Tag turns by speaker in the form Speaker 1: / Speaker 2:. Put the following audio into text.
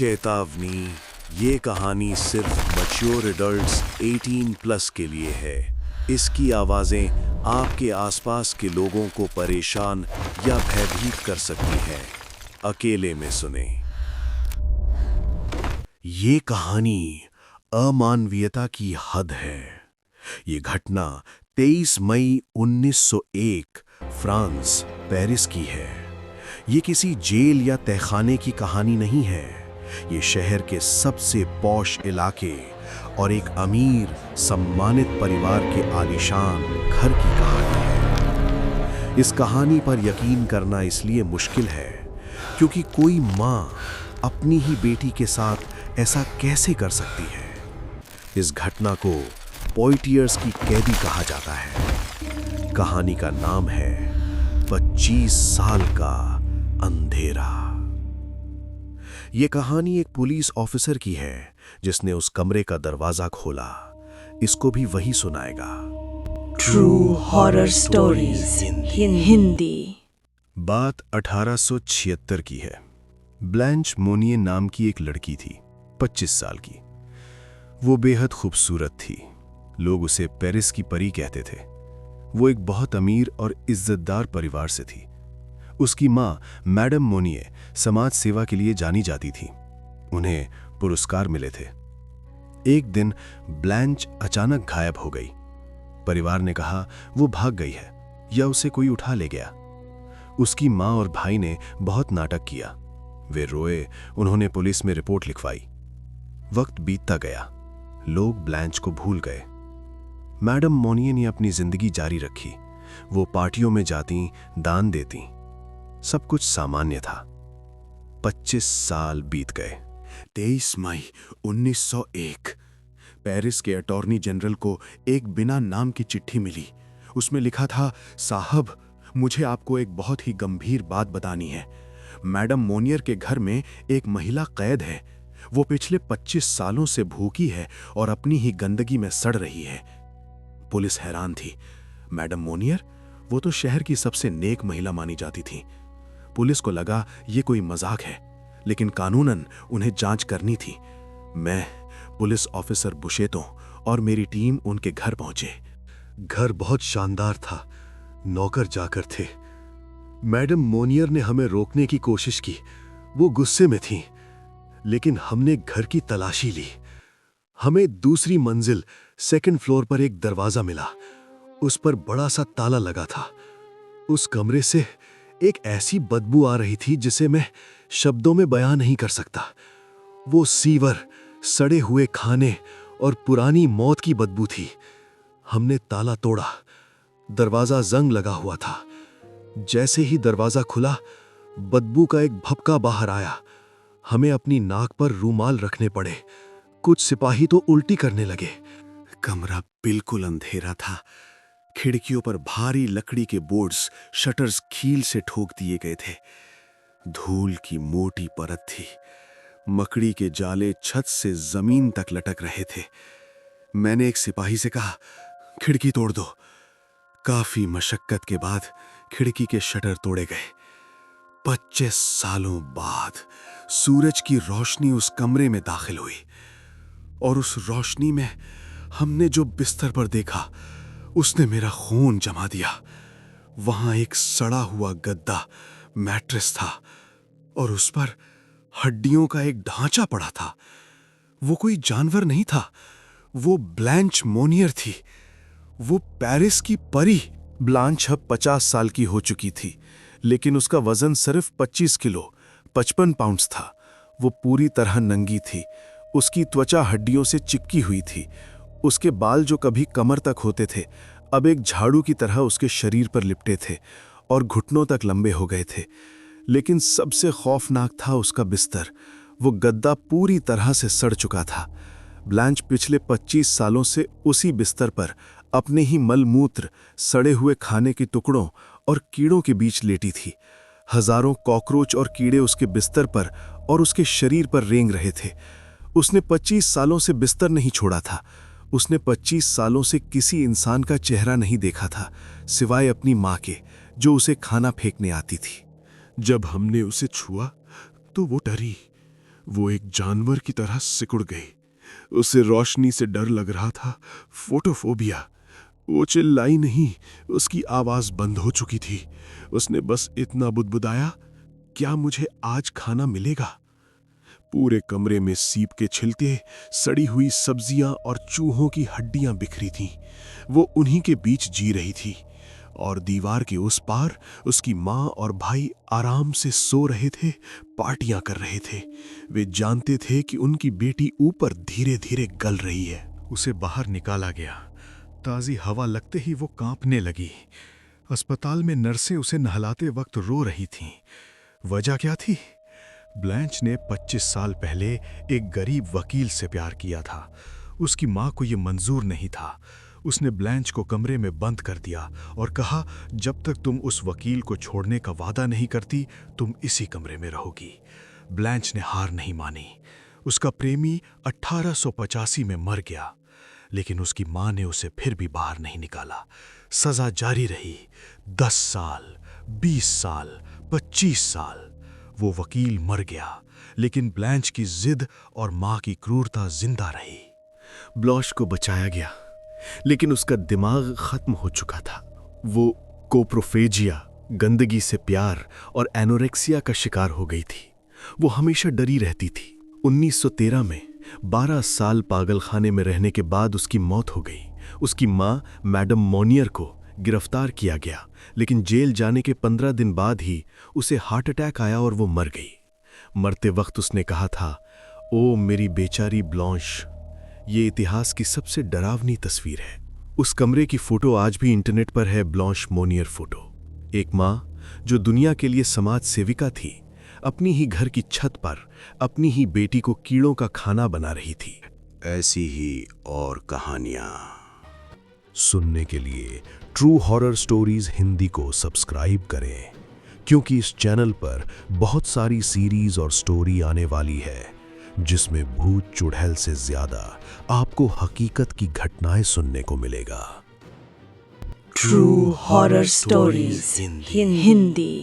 Speaker 1: चेतावनी, ये कहानी सिर्फ मैच्योर एडल्ट्स 18 प्लस के लिए है। इसकी आवाज़ें आपके आसपास के लोगों को परेशान या भयभीत कर सकती हैं। अकेले में सुने। ये कहानी अमानवीयता की हद है। ये घटना 23 मई 1901 फ्रांस, पेरिस की है। ये किसी जेल या तहखाने की कहानी नहीं है। ये शहर के सबसे पॉश इलाके और एक अमीर, सम्मानित परिवार के आलीशान घर की कहानी है। इस कहानी पर यकीन करना इसलिए मुश्किल है क्योंकि कोई माँ अपनी ही बेटी के साथ ऐसा कैसे कर सकती है। इस घटना को पोइटियर्स की कैदी कहा जाता है। कहानी का नाम है 25 साल का अंधेरा। यह कहानी एक पुलिस ऑफिसर की है जिसने उस कमरे का दरवाजा खोला। इसको भी वही सुनाएगा।
Speaker 2: True horror stories Hindi.
Speaker 3: बात 1876 की है। ब्लैंच मोनिए नाम की एक लड़की थी, 25 साल की। वो बेहद खूबसूरत थी। लोग उसे पेरिस की परी कहते थे। वो एक बहुत अमीर और इज्जतदार परिवार से थी। उसकी माँ मैडम मोनिए समाज सेवा के लिए जानी जाती थी। उन्हें पुरस्कार मिले थे। एक दिन ब्लैंच अचानक गायब हो गई। परिवार ने कहा वो भाग गई है या उसे कोई उठा ले गया। उसकी माँ और भाई ने बहुत नाटक किया। वे रोए। उन्होंने पुलिस में रिपोर्ट लिखवाई। वक्त बीतता गया। लोग ब्लैंच को भूल गए। मैडम मोनिए ने अपनी जिंदगी जारी रखी। वो पार्टियों में जाती, दान देती। सब कुछ सामान्य था। 25 साल बीत गए।
Speaker 4: 23 मई 1901 पेरिस के अटॉर्नी जनरल को एक बिना नाम की चिट्ठी मिली। उसमें लिखा था, साहब, मुझे आपको एक बहुत ही गंभीर बात बतानी है। मैडम मोनियर के घर में एक महिला कैद है। वो पिछले 25 सालों से भूखी है और अपनी ही गंदगी में सड़ रही है। पुलिस हैरान थी। मैडम मोनियर, वो तो शहर की सबसे नेक महिला मानी जाती थी। पुलिस को लगा ये कोई मजाक है, लेकिन कानूनन उन्हें जांच करनी थी। मैं, पुलिस ऑफिसर बुशेतो और मेरी टीम उनके घर पहुंचे।
Speaker 3: घर बहुत शानदार था। नौकर जाकर थे। मैडम मोनियर ने हमें रोकने की कोशिश की। वो गुस्से में थी, लेकिन हमने घर की तलाशी ली। हमें दूसरी मंजिल, सेकंड फ्लोर पर एक दरवाजा मिला। उस पर बड़ा सा ताला लगा था। उस कमरे से एक ऐसी बदबू आ रही थी जिसे मैं शब्दों में बयां नहीं कर सकता। वो सीवर, सड़े हुए खाने और पुरानी मौत की बदबू थी। हमने ताला तोड़ा। दरवाजा जंग लगा हुआ था। जैसे ही दरवाजा खुला, बदबू का एक भपका बाहर आया। हमें अपनी नाक पर रूमाल रखने पड़े। कुछ सिपाही तो उल्टी करने लगे।
Speaker 4: कमरा बिल्कुल अंधेरा था। खिड़कियों पर भारी लकड़ी के बोर्ड्स, शटर्स कील से ठोक दिए गए थे। धूल की मोटी परत थी। मकड़ी के जाले छत से जमीन तक लटक रहे थे। मैंने एक सिपाही से कहा, खिड़की तोड़ दो। काफी मशक्कत के बाद खिड़की के शटर तोड़े गए। 25 सालों बाद सूरज की रोशनी उस कमरे में दाखिल हुई और उस रोशनी में हमने जो बिस्तर पर देखा, उसने मेरा खून जमा दिया। वहां एक सड़ा हुआ गद्दा, मैट्रेस था और उस पर हड्डियों का एक ढांचा पड़ा था। वो कोई जानवर नहीं था। वो ब्लैंच मोनियर थी। वो पेरिस की परी।
Speaker 1: ब्लांच अब 50 साल की हो चुकी थी, लेकिन उसका वजन सिर्फ 25 किलो 55 पाउंड्स था। वो पूरी तरह नंगी थी। उसकी त्वचा हड्डियों से चिपकी हुई थी। उसके बाल जो कभी कमर तक होते थे, अब एक झाड़ू की तरह उसके शरीर पर लिपटे थे और घुटनों तक लंबे हो गए थे। लेकिन सबसे खौफनाक था उसका बिस्तर। वो गद्दा पूरी तरह से सड़ चुका था। ब्लैंच पिछले 25 सालों से उसी बिस्तर पर अपने ही मलमूत्र, सड़े हुए खाने के टुकड़ों और कीड़ों के बीच लेटी थी। हजारों कॉकरोच और कीड़े उसके बिस्तर पर और उसके शरीर पर रेंग रहे थे। उसने 25 सालों से बिस्तर नहीं छोड़ा था। उसने 25 सालों से किसी इंसान का चेहरा नहीं देखा था, सिवाय अपनी माँ के, जो उसे खाना फेंकने आती थी।
Speaker 4: जब हमने उसे छुआ तो वो डरी। वो एक जानवर की तरह सिकुड़ गई। उसे रोशनी से डर लग रहा था, फोटोफोबिया। वो चिल्लाई नहीं, उसकी आवाज बंद हो चुकी थी। उसने बस इतना बुदबुदाया, क्या मुझे आज खाना मिलेगा? पूरे कमरे में सीप के छिलके, सड़ी हुई सब्जियां और चूहों की हड्डियां बिखरी थीं। वो उन्हीं के बीच जी रही थी और दीवार के उस पार उसकी माँ और भाई आराम से सो रहे थे, पार्टियां कर रहे थे। वे जानते थे कि उनकी बेटी ऊपर धीरे धीरे गल रही है।
Speaker 3: उसे बाहर निकाला गया। ताज़ी हवा लगते ही वो कांपने लगी। अस्पताल में नर्सें उसे नहलाते वक्त रो रही थीं। वजह क्या थी? ब्लैंच ने 25 साल पहले एक गरीब वकील से प्यार किया था। उसकी माँ को ये मंजूर नहीं था। उसने ब्लैंच को कमरे में बंद कर दिया और कहा, जब तक तुम उस वकील को छोड़ने का वादा नहीं करती, तुम इसी कमरे में रहोगी। ब्लैंच ने हार नहीं मानी। उसका प्रेमी 1885 में मर गया, लेकिन उसकी माँ ने उसे फिर भी बाहर नहीं निकाला। सजा जारी रही। 10 साल, 20 साल, 25 साल। वो वकील मर गया, लेकिन ब्लैंच की जिद और माँ की क्रूरता जिंदा रही।
Speaker 4: ब्लॉश को बचाया गया, लेकिन उसका दिमाग खत्म हो चुका था। वो कोप्रोफेजिया, गंदगी से प्यार और एनोरेक्सिया का शिकार हो गई थी। वो हमेशा डरी रहती थी। 1913 में 12 साल पागलखाने में रहने के बाद उसकी मौत हो गई। उसकी माँ मैडम मोनियर को गिरफ्तार किया गया, लेकिन जेल जाने के 15 दिन बाद ही उसे हार्ट अटैक आया और वो मर गई। मरते वक्त उसने कहा था, ओ मेरी बेचारी ब्लॉश। ये इतिहास की सबसे डरावनी तस्वीर है। उस कमरे की फोटो आज भी इंटरनेट पर है, ब्लॉश मोनियर फोटो। एक माँ जो दुनिया के लिए समाज सेविका थी, अपनी ही घर की छत पर अपनी ही बेटी को कीड़ों का खाना बना रही थी।
Speaker 1: ऐसी ही और कहानियां
Speaker 3: सुनने के लिए ट्रू हॉरर स्टोरीज हिंदी को सब्सक्राइब करें, क्योंकि इस चैनल पर बहुत सारी सीरीज और स्टोरी आने वाली है, जिसमें भूत चुड़ैल से ज्यादा आपको हकीकत की घटनाएं सुनने को मिलेगा।
Speaker 2: True Horror Stories Hindi